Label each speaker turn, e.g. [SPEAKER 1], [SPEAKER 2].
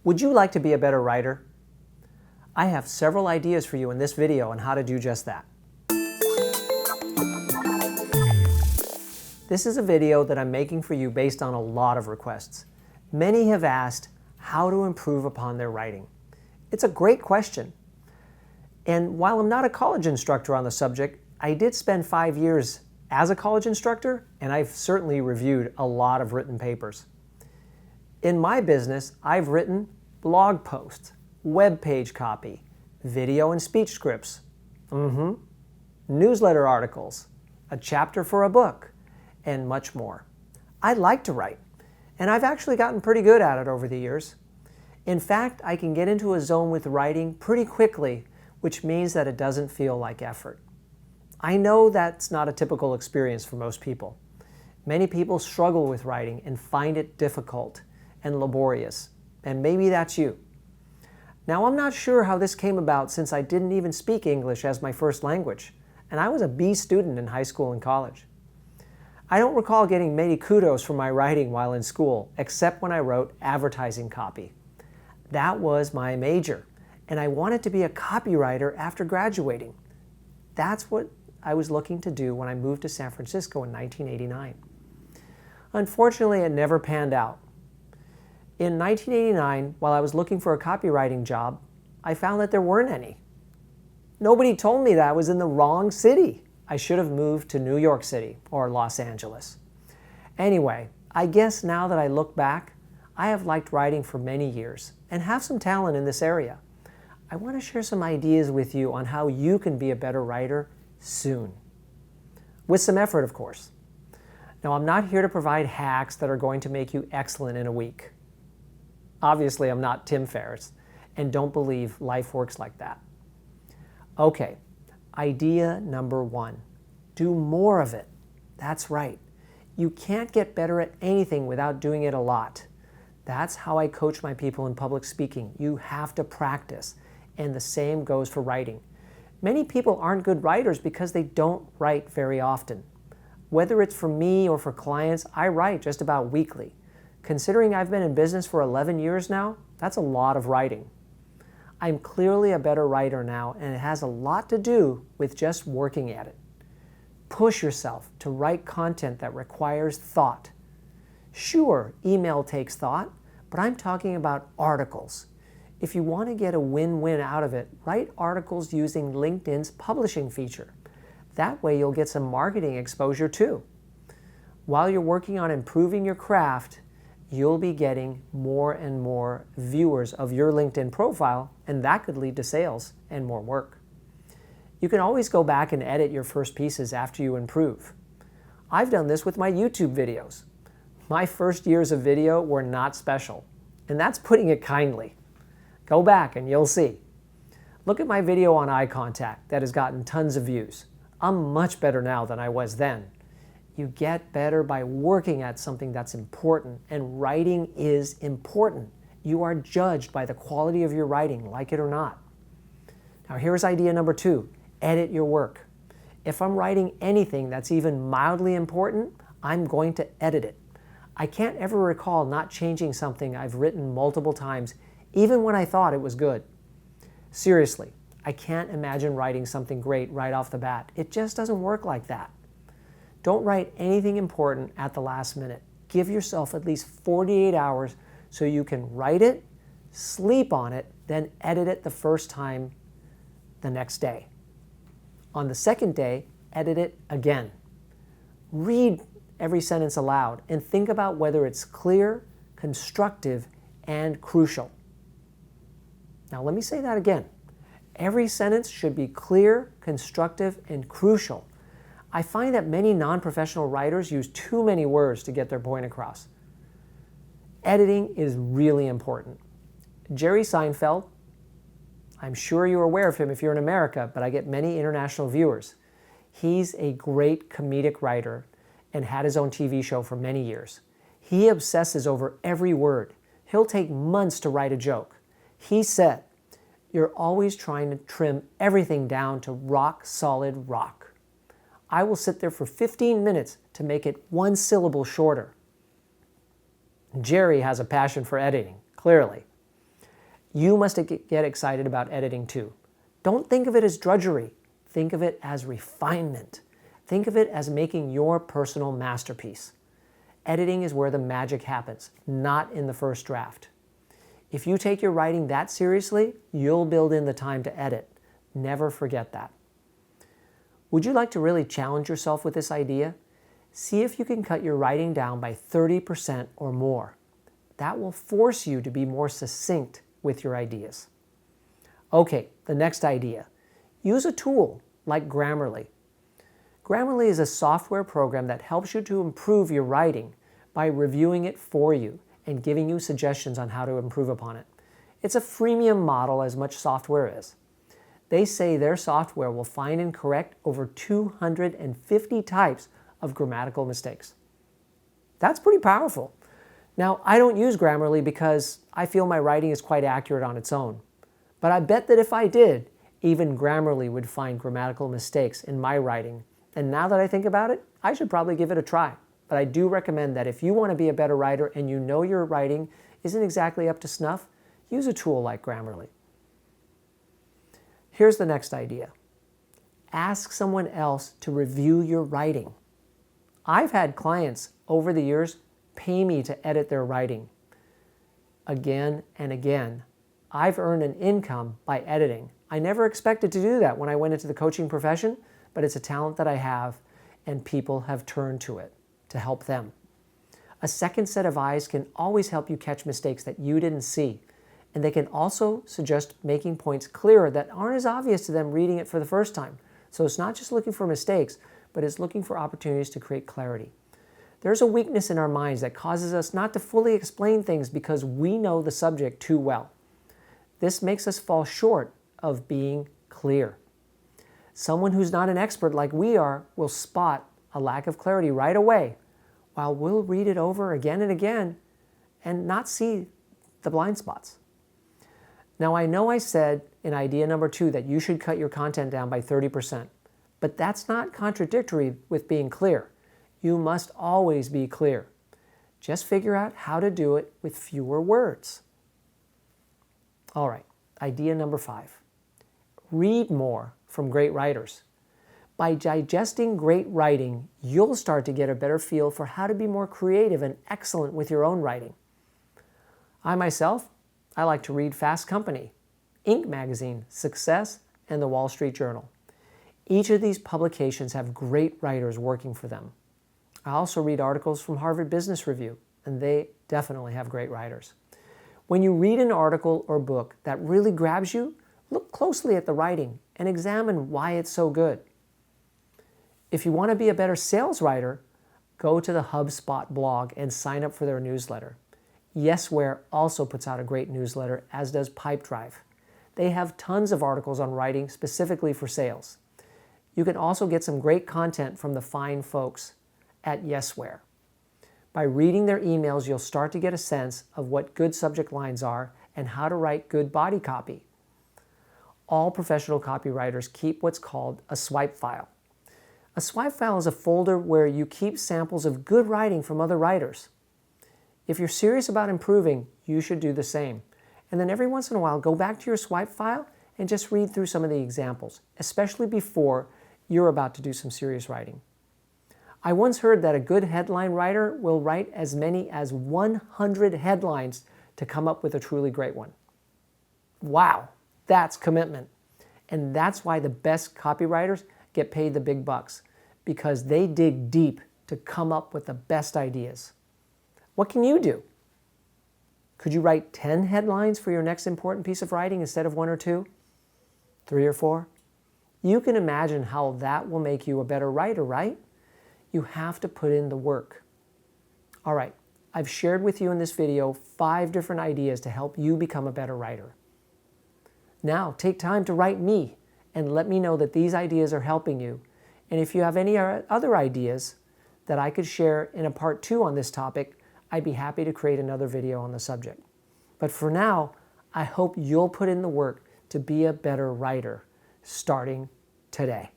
[SPEAKER 1] Would you like to be a better writer? I have several ideas for you in this video on how to do just that. This is a video that I'm making for you based on a lot of requests. Many have asked how to improve upon their writing. It's a great question. And while I'm not a college instructor on the subject, I did spend 5 years as a college instructor, and I've certainly reviewed a lot of written papers. In my business, I've written blog posts, web page copy, video and speech scripts, newsletter articles, a chapter for a book, and much more. I like to write, and I've actually gotten pretty good at it over the years. In fact, I can get into a zone with writing pretty quickly, which means that it doesn't feel like effort. I know that's not a typical experience for most people. Many people struggle with writing and find it difficult and laborious, and maybe that's you. Now, I'm not sure how this came about since I didn't even speak English as my first language, and I was a B student in high school and college. I don't recall getting many kudos for my writing while in school, except when I wrote advertising copy. That was my major, and I wanted to be a copywriter after graduating. That's what I was looking to do when I moved to San Francisco in 1989. Unfortunately, it never panned out. In 1989, while I was looking for a copywriting job, I found that there weren't any. Nobody told me that I was in the wrong city. I should have moved to New York City or Los Angeles. Anyway, I guess now that I look back, I have liked writing for many years and have some talent in this area. I want to share some ideas with you on how you can be a better writer soon. With some effort, of course. Now, I'm not here to provide hacks that are going to make you excellent in a week. Obviously, I'm not Tim Ferriss and don't believe life works like that. Okay, idea number 1. Do more of it. That's right. You can't get better at anything without doing it a lot. That's how I coach my people in public speaking. You have to practice, and the same goes for writing. Many people aren't good writers because they don't write very often. Whether it's for me or for clients, I write just about weekly. Considering I've been in business for 11 years now, that's a lot of writing. I'm clearly a better writer now, and it has a lot to do with just working at it. Push yourself to write content that requires thought. Sure, email takes thought, but I'm talking about articles. If you want to get a win-win out of it, write articles using LinkedIn's publishing feature. That way you'll get some marketing exposure too. While you're working on improving your craft, you'll be getting more and more viewers of your LinkedIn profile, and that could lead to sales and more work. You can always go back and edit your first pieces after you improve. I've done this with my YouTube videos. My first years of video were not special, and that's putting it kindly. Go back and you'll see. Look at my video on eye contact that has gotten tons of views. I'm much better now than I was then. You get better by working at something that's important, and writing is important. You are judged by the quality of your writing, like it or not. Now here's idea number 2, edit your work. If I'm writing anything that's even mildly important, I'm going to edit it. I can't ever recall not changing something I've written multiple times, even when I thought it was good. Seriously, I can't imagine writing something great right off the bat. It just doesn't work like that. Don't write anything important at the last minute. Give yourself at least 48 hours so you can write it, sleep on it, then edit it the first time the next day. On the second day, edit it again. Read every sentence aloud and think about whether it's clear, constructive, and crucial. Now let me say that again. Every sentence should be clear, constructive, and crucial. I find that many non-professional writers use too many words to get their point across. Editing is really important. Jerry Seinfeld, I'm sure you're aware of him if you're in America, but I get many international viewers. He's a great comedic writer and had his own TV show for many years. He obsesses over every word. He'll take months to write a joke. He said, "You're always trying to trim everything down to rock solid rock. I will sit there for 15 minutes to make it one syllable shorter." Jerry has a passion for editing, clearly. You must get excited about editing too. Don't think of it as drudgery. Think of it as refinement. Think of it as making your personal masterpiece. Editing is where the magic happens, not in the first draft. If you take your writing that seriously, you'll build in the time to edit. Never forget that. Would you like to really challenge yourself with this idea? See if you can cut your writing down by 30% or more. That will force you to be more succinct with your ideas. Okay, the next idea. Use a tool like Grammarly. Grammarly is a software program that helps you to improve your writing by reviewing it for you and giving you suggestions on how to improve upon it. It's a freemium model, as much software is. They say their software will find and correct over 250 types of grammatical mistakes. That's pretty powerful. Now, I don't use Grammarly because I feel my writing is quite accurate on its own. But I bet that if I did, even Grammarly would find grammatical mistakes in my writing. And now that I think about it, I should probably give it a try. But I do recommend that if you want to be a better writer and you know your writing isn't exactly up to snuff, use a tool like Grammarly. Here's the next idea. Ask someone else to review your writing. I've had clients over the years pay me to edit their writing. Again and again, I've earned an income by editing. I never expected to do that when I went into the coaching profession, but it's a talent that I have, and people have turned to it to help them. A second set of eyes can always help you catch mistakes that you didn't see, and they can also suggest making points clearer that aren't as obvious to them reading it for the first time. So it's not just looking for mistakes, but it's looking for opportunities to create clarity. There's a weakness in our minds that causes us not to fully explain things because we know the subject too well. This makes us fall short of being clear. Someone who's not an expert like we are will spot a lack of clarity right away, while we'll read it over again and again and not see the blind spots. Now, I know I said in idea number 2 that you should cut your content down by 30%, but that's not contradictory with being clear. You must always be clear. Just figure out how to do it with fewer words. All right, idea number 5. Read more from great writers. By digesting great writing, you'll start to get a better feel for how to be more creative and excellent with your own writing. I like to read Fast Company, Inc. magazine, Success, and the Wall Street Journal. Each of these publications have great writers working for them. I also read articles from Harvard Business Review, and they definitely have great writers. When you read an article or book that really grabs you, look closely at the writing and examine why it's so good. If you want to be a better sales writer, go to the HubSpot blog and sign up for their newsletter. Yesware also puts out a great newsletter, as does Pipedrive. They have tons of articles on writing specifically for sales. You can also get some great content from the fine folks at Yesware. By reading their emails, you'll start to get a sense of what good subject lines are and how to write good body copy. All professional copywriters keep what's called a swipe file. A swipe file is a folder where you keep samples of good writing from other writers. If you're serious about improving, you should do the same. And then every once in a while, go back to your swipe file and just read through some of the examples, especially before you're about to do some serious writing. I once heard that a good headline writer will write as many as 100 headlines to come up with a truly great one. Wow, that's commitment. And that's why the best copywriters get paid the big bucks, because they dig deep to come up with the best ideas. What can you do? Could you write 10 headlines for your next important piece of writing instead of 1 or 2? 3 or 4? You can imagine how that will make you a better writer, right? You have to put in the work. All right, I've shared with you in this video 5 different ideas to help you become a better writer. Now, take time to write me and let me know that these ideas are helping you. And if you have any other ideas that I could share in a part 2 on this topic, I'd be happy to create another video on the subject. But for now, I hope you'll put in the work to be a better writer starting today.